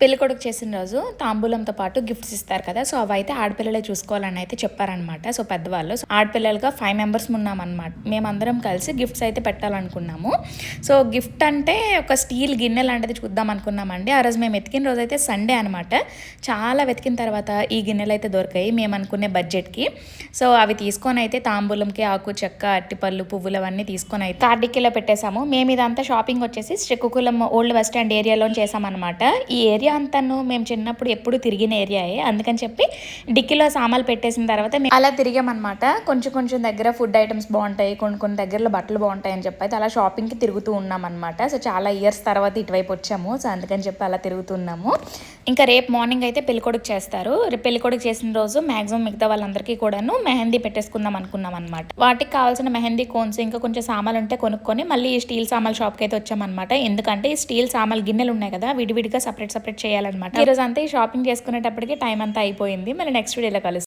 పెళ్ళికొడుకు చేసిన రోజు తాంబూలంతో పాటు గిఫ్ట్స్ ఇస్తారు కదా, సో అవైతే ఆడపిల్లలే చూసుకోవాలని అయితే చెప్పారనమాట. సో పెద్దవాళ్ళు ఆడపిల్లలుగా 5 మెంబర్స్ ఉన్నామన్నమాట. మేమందరం కలిసి గిఫ్ట్స్ అయితే పెట్టాలనుకున్నాము. సో గిఫ్ట్ అంటే ఒక స్టీల్ గిన్నె లాంటిది చూద్దాం అనుకున్నామండి. ఆ రోజు మేము వెతికిన రోజు అయితే సండే అనమాట. చాలా వెతికిన తర్వాత ఈ గిన్నెలు అయితే దొరికాయి మేము అనుకునే బడ్జెట్కి. సో అవి తీసుకొని అయితే తాంబూలంకి ఆకు చెక్క అట్టిపళ్ళు పువ్వులు అవన్నీ తీసుకొని అయితే కార్డిక్కిలో పెట్టేశాము. మేము ఇదంతా షాపింగ్ వచ్చేసి శ్రీకాకుళం ఓల్డ్ బస్ స్టాండ్ ఏరియాలో చేసామన్నమాట. ఈ ఏరియా అంతాను మేము చిన్నప్పుడు ఎప్పుడు తిరిగిన ఏరియాయే, అందుకని చెప్పి డిక్కీలో సామాన్లు పెట్టేసిన తర్వాత అలా తిరిగామన్నమాట. కొంచెం కొంచెం దగ్గర ఫుడ్ ఐటమ్స్ బాగుంటాయి, కొన్ని దగ్గరలో బట్టలు బాగుంటాయి అని చెప్పి అయితే అలా షాపింగ్కి తిరుగుతూ ఉన్నాం అనమాట. సో చాలా ఇయర్స్ తర్వాత ఇటువైపు వచ్చాము, సో అందుకని చెప్పి అలా తిరుగుతున్నాము. ఇంకా రేపు మార్నింగ్ అయితే పెళ్ళికొడుకు చేస్తారు. రేపు పెళ్ళికొడుకు చేసిన రోజు మాక్సిమం మిగతా వాళ్ళందరికీ కూడాను మెహందీ పెట్టేసుకుందాం అనుకున్నాం అనమాట. వాటికి కావాల్సిన మెహందీ కోన్స్ ఇంకా కొంచెం సామాన్లు ఉంటే కొనుక్కొని మళ్ళీ ఈ స్టీల్ సామాన్ షాప్కి అయితే వచ్చామన్నమాట. ఎందుకంటే ఈ స్టీల్ సామాన్లు గిన్నెలు ఉన్నాయి కదా, విడివిడిగా సపరేట్ చేయాలన్నమాట. ఈ రోజు అంతా ఈ షాపింగ్ చేసుకునేటప్పటికి టైం అంతా అయిపోయింది. మళ్ళీ నెక్స్ట్ వీడియోలో కలుస్తాం.